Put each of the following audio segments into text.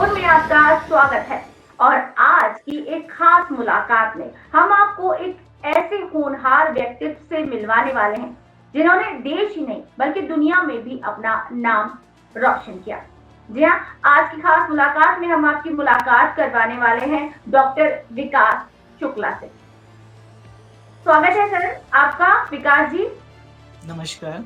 Episode में आपका स्वागत है। और आज की एक खास मुलाकात में हम आपको एक ऐसे होनहार व्यक्तित्व से मिलवाने वाले हैं जिन्होंने देश ही नहीं बल्कि दुनिया में भी अपना नाम रोशन किया। जी हाँ, आज की खास मुलाकात में हम आपकी मुलाकात करवाने वाले हैं डॉक्टर विकास शुक्ला से। स्वागत है सर आपका, विकास जी। नमस्कार,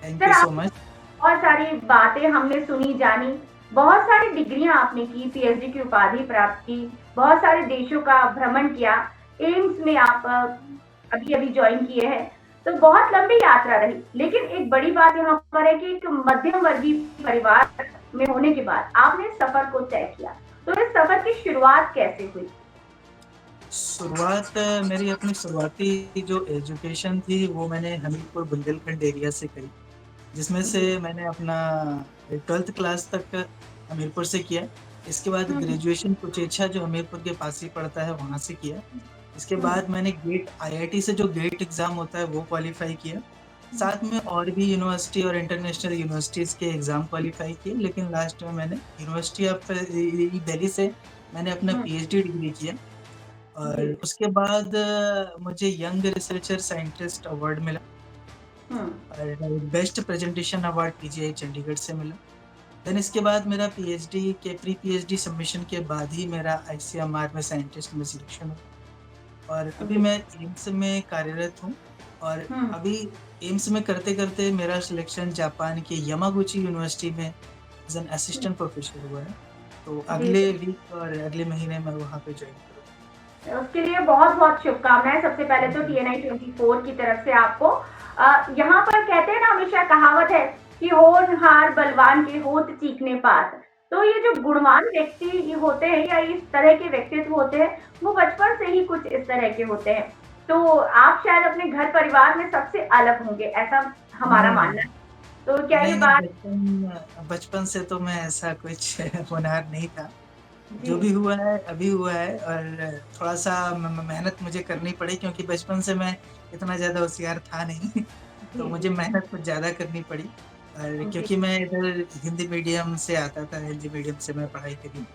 थैंक सर यू आप सो मच। बहुत सारी बातें हमने सुनी जानी, बहुत सारी डिग्रियां आपने की, पीएचडी की उपाधि प्राप्त की, बहुत सारे देशों का भ्रमण किया, एम्स में आप अभी अभी ज्वाइन किए हैं। तो बहुत लंबी यात्रा रही, लेकिन एक बड़ी बात यहाँ पर है कि एक मध्यम वर्गीय परिवार में होने के बाद आपने सफर को तय किया। तो इस सफर की शुरुआत कैसे हुई? शुरुआत मेरी अपनी शुरुआती जो एजुकेशन थी वो मैंने हमीरपुर बुंदेलखंड एरिया से करी, जिसमें से जी। मैंने अपना 12th क्लास तक हमीरपुर से किया। इसके बाद हम्म। ग्रेजुएशन कुचेचा जो हमीरपुर के पास ही पड़ता है वहाँ से किया। इसके हम्म। बाद मैंने गेट आईआईटी से जो गेट एग्ज़ाम होता है वो क्वालिफ़ाई किया। साथ में और भी यूनिवर्सिटी और इंटरनेशनल यूनिवर्सिटीज़ के एग्ज़ाम क्वालिफ़ाई किए, लेकिन लास्ट में मैंने यूनिवर्सिटी ऑफ दिल्ली से मैंने अपना हम्म। पीएचडी डिग्री किया। जी। और उसके बाद मुझे यंग रिसर्चर साइंटिस्ट अवार्ड मिला हम्म। और best presentation award PGI Chandigarh से मिला। देन इसके बाद मेरा पीएचडी के प्री पीएचडी सबमिशन के बाद ही मेरा आईसीएमआर में साइंटिस्ट में सिलेक्शन हुआ और अभी जी। मैं एम्स में कार्यरत हूँ। और हम्म। अभी एम्स में करते करते मेरा सिलेक्शन जापान के यमागुची यूनिवर्सिटी में एज एन असिस्टेंट प्रोफेसर हुआ है। तो जी। अगले वीक और अगले महीने मैं वहाँ पे ज्वाइन करूँगा। उसके लिए बहुत बहुत शुभकामनाएं। सबसे पहले तो टीएनआई 24 की तरफ से आपको। यहाँ पर कहते हैं ना, हमेशा कहावत है कि होनहार बलवान के होत चीखने पात। तो ये जो गुणवान व्यक्ति ये होते हैं या इस तरह के व्यक्तित्व होते हैं, वो बचपन से ही कुछ इस तरह के होते हैं। तो आप शायद अपने घर परिवार में सबसे अलग होंगे, ऐसा हमारा नहीं, मानना है। तो क्या ये नहीं, नहीं, बात? बचपन बचपन से तो मैं ऐसा कुछ होनहार नहीं था। जी। जो भी हुआ है अभी हुआ है और थोड़ा-सा मेहनत मुझे करनी पड़ी क्योंकि बचपन से मैं इतना ज़्यादा होशियार था नहीं। जी। तो जी। मुझे मेहनत कुछ ज़्यादा करनी पड़ी और जी। क्योंकि मैं इधर हिंदी मीडियम से आता था, हिंदी मीडियम से मैं पढ़ाई करी।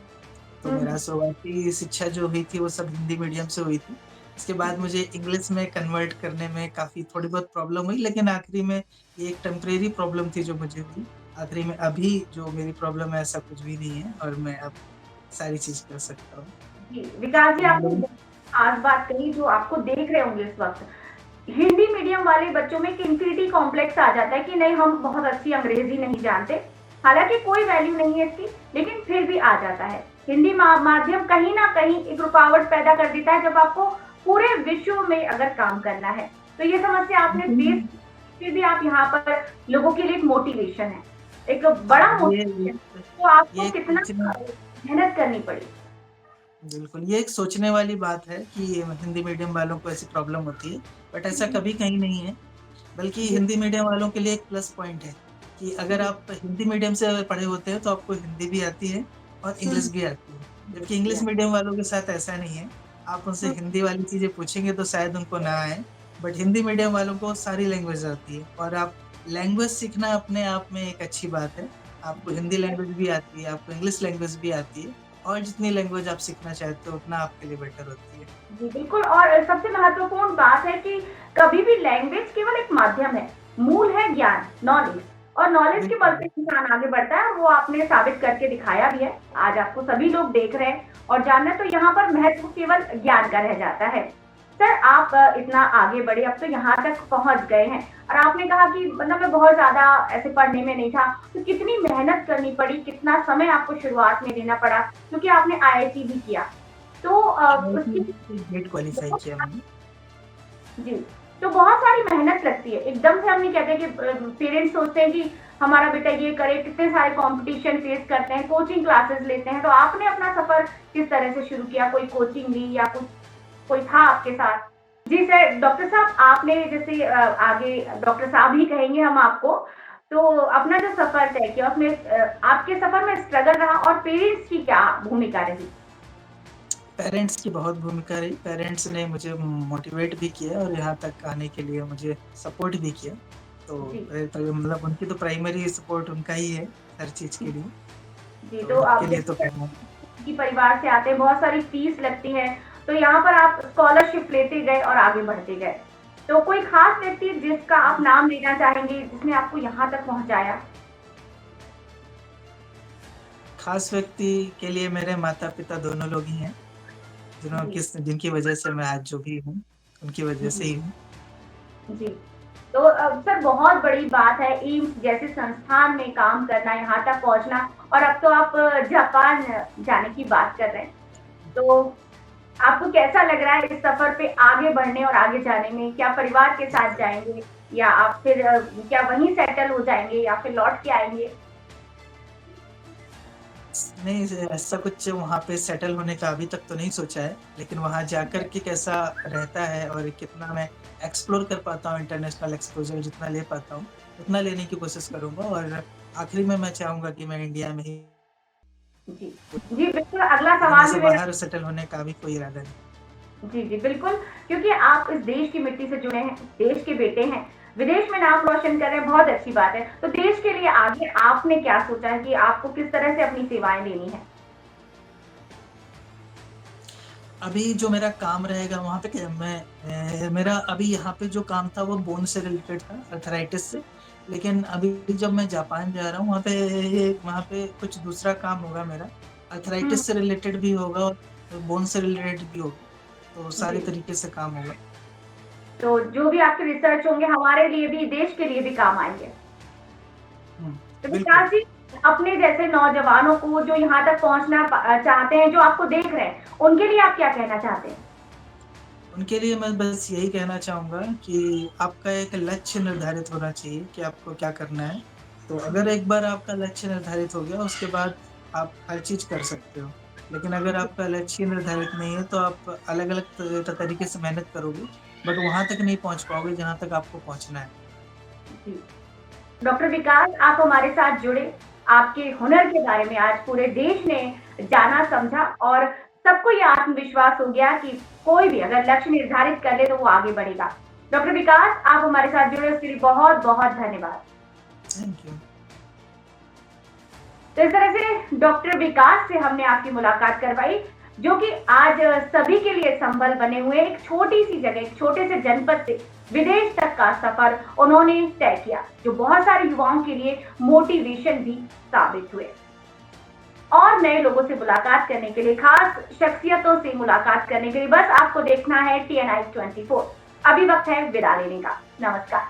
तो मेरा हम्म। शुरुआती शिक्षा जो हुई थी वो सब हिंदी मीडियम से हुई थी। इसके बाद मुझे इंग्लिश में कन्वर्ट करने में काफ़ी थोड़ी बहुत प्रॉब्लम हुई, लेकिन आखिरी में ये एक टेम्परेरी प्रॉब्लम थी जो मुझे हुई। आखिरी में अभी जो मेरी प्रॉब्लम है ऐसा कुछ भी नहीं है और मैं अब सारी चीज़ कर सकता हूँ। जी, विकास जी, तो आपने मतलब बहुत खास बात कही। जो आपको देख रहे होंगे इस वक्त, हिंदी मीडियम वाले बच्चों में एक इंफिनिटी कॉम्प्लेक्स आ जाता है कि नहीं, हम बहुत अच्छी अंग्रेजी नहीं जानते। हालांकि कोई वैल्यू नहीं है इसकी, लेकिन फिर भी आ जाता है। हिंदी माध्यम कहीं ना कहीं एक रुकावट पैदा कर देता है जब आपको पूरे विश्व में अगर काम करना है। तो ये समस्या आपने फेस, लेकिन फिर भी आप यहाँ पर लोगों के लिए एक मोटिवेशन है, एक हाँ, बड़ा मोटिवेशन। तो आपको ये एक कितना सोचने मेहनत करनी पड़ी? बिल्कुल, ये एक सोचने वाली बात है कि हिंदी मीडियम वालों को ऐसी प्रॉब्लम होती है, बट ऐसा जी। कभी कहीं नहीं है। बल्कि जी। हिंदी मीडियम वालों के लिए एक प्लस पॉइंट है कि अगर जी। आप हिंदी मीडियम से अगर पढ़े होते हैं तो आपको हिंदी भी आती है और हुँ। इंग्लिश भी आती है। जबकि जी इंग्लिश हाँ। मीडियम वालों के साथ ऐसा नहीं है। आप उनसे हुँ। हिंदी वाली चीज़ें पूछेंगे तो शायद उनको ना आए, बट हिंदी मीडियम वालों को सारी लैंग्वेज आती है और आप लैंग्वेज सीखना अपने आप में एक अच्छी बात है। आपको जी। हिंदी लैंग्वेज भी आती है, आपको इंग्लिश लैंग्वेज भी आती है और जितनी लैंग्वेज आप सीखना चाहते हो उतना आपके लिए बेटर होती है। जी, बिल्कुल। और सबसे महत्वपूर्ण बात है कि कभी भी लैंग्वेज केवल एक माध्यम है, मूल है ज्ञान, नॉलेज। और नॉलेज के बल बिल्कुल। पे इंसान आगे बढ़ता है, और वो आपने साबित करके दिखाया भी है। आज आपको सभी लोग देख रहे हैं और जान रहे हैं, तो यहाँ पर महत्व केवल ज्ञान का रह जाता है। सर, आप इतना आगे बढ़े, अब तो यहाँ तक पहुँच गए हैं, और आपने कहा कि मतलब मैं बहुत ज़्यादा ऐसे पढ़ने में नहीं था, तो कितनी मेहनत करनी पड़ी, कितना समय आपको शुरुआत में देना पड़ा? क्योंकि आपने आईआईटी भी किया, तो आईआईटी उसकी से गेट क्वालीफाई बहुत किया मैंने। जी, तो बहुत सारी मेहनत लगती है। एकदम से हम नहीं कहते कि पेरेंट्स सोचते हैं कि हमारा बेटा ये करे, कितने सारे कॉम्पिटिशन फेस करते हैं, कोचिंग क्लासेस लेते हैं। तो आपने अपना सफर किस तरह से शुरू किया? कोई कोचिंग ली या कुछ कोई था आपके साथ? जी सर, डॉक्टर साहब, आपने जैसे आगे डॉक्टर साहब ही कहेंगे हम आपको। तो अपना जो सफर तय किया उसमें आपके सफर में स्ट्रगल रहा, और पेरेंट्स की क्या भूमिका रही? पेरेंट्स की बहुत भूमिका रही। पेरेंट्स ने मुझे मोटिवेट भी किया और यहाँ तक आने के लिए मुझे सपोर्ट भी किया। तो जी। मतलब उनकी तो प्राइमरी सपोर्ट उनका ही है हर चीज़ के लिए। जी, तो तो उनके आप लिए तो जैसे करना कि परिवार से आते हैं, बहुत सारी फीस लगती है, तो यहाँ पर आप स्कॉलरशिप लेते गए और आगे बढ़ते गए। तो कोई खास व्यक्ति जिसका आप नाम लेना चाहेंगे, जिसने आपको यहाँ तक पहुँचाया? खास व्यक्ति के लिए मेरे माता-पिता दोनों लोग ही हैं, जी। जिनकी वजह से मैं आज जो भी हूँ, उनकी वजह से हुँ, ही हूँ। जी। तो सर बहुत बड़ी बात है एम्स जैसे संस्थान में काम करना, यहाँ तक पहुँचना और अब तो आप जापान जाने की बात कर रहे हैं। तो आपको कैसा लग रहा है इस सफ़र पे आगे बढ़ने और आगे जाने में? क्या परिवार के साथ बिल्कुल। जाएँगे या आप फिर क्या वहीं सेटल हो जाएँगे या फिर लौट के आएँगे? नहीं, ऐसा कुछ वहाँ पे सेटल होने का अभी तक तो नहीं सोचा है, लेकिन वहाँ जाकर के कैसा रहता है और कितना मैं एक्सप्लोर कर पाता हूँ, इंटरनेशनल एक्सपोज़र जितना ले पाता हूँ, उतना लेने की कोशिश करूँगा और आखिरी में मैं चाहूँगा कि मैं इंडिया में ही, जी। जी, बिल्कुल अगला लेकिन सवाल भी ऐसे मेरा बाहर सेटल होने का अभी कोई इरादा नहीं। जी, जी, बिल्कुल, क्योंकि आप इस देश की मिट्टी से जुड़े हैं, देश के बेटे हैं, विदेश में नाम रोशन कर रहे हैं, बहुत अच्छी बात है। तो देश के लिए आगे आपने क्या सोचा है कि आपको किस तरह से अपनी सेवाएँ देनी हैं? अभी जो मेरा काम रहेगा वहाँ पे क्या मेरा अभी यहाँ पे जो काम था वो बोन से रिलेटेड था, आर्थराइटिस से। लेकिन अभी जब मैं जापान जा रहा हूँ वहाँ पे कुछ दूसरा काम होगा मेरा। हुँ, आर्थराइटिस से रिलेटेड भी होगा और बोन से रिलेटेड भी होगा। तो सारे जी। तरीके से काम होगा। तो जो भी आपके रिसर्च होंगे हमारे लिए भी, देश के लिए भी काम आएँगे। हुँ, तो बिल्कुल। विकास जी, अपने जैसे नौजवानों को जो यहाँ तक पहुँचना चाहते हैं, जो आपको देख रहे हैं, उनके लिए आप क्या कहना चाहते हैं? उनके लिए मैं बस यही कहना चाहूँगा कि आपका एक लक्ष्य निर्धारित होना चाहिए कि आपको क्या करना है। तो अगर जी, एक बार आपका लक्ष्य निर्धारित हो गया, उसके बाद आप हर चीज़ कर सकते हो। लेकिन अगर जी, आपका लक्ष्य निर्धारित नहीं है, तो आप अलग-अलग तरीके से मेहनत करोगे, बट वहाँ तक नहीं पहुँच पाओगे जहाँ तक आपको पहुँचना है। जी। डॉक्टर विकास आप हमारे साथ जुड़े, आपके हुनर के बारे में आज पूरे देश ने जाना समझा और सबको ये आत्मविश्वास हो गया कि कोई भी अगर लक्ष्य निर्धारित कर ले तो वो आगे बढ़ेगा। डॉक्टर विकास आप हमारे साथ जुड़े उसके लिए बहुत-बहुत धन्यवाद। Thank you. तो इस तरह से डॉक्टर विकास से हमने आपकी मुलाकात करवाई, जो कि आज सभी के लिए संबल बने हुए एक छोटी-सी जगह, एक छोटे से जनपद से विदेश तक का सफर उन्होंने तय किया, जो बहुत सारे युवाओं के लिए मोटिवेशन भी साबित हुए। और नए लोगों से मुलाकात करने के लिए, खास शख्सियतों से मुलाकात करने के लिए बस आपको देखना है TNI 24। अभी वक्त है विदा लेने का। नमस्कार।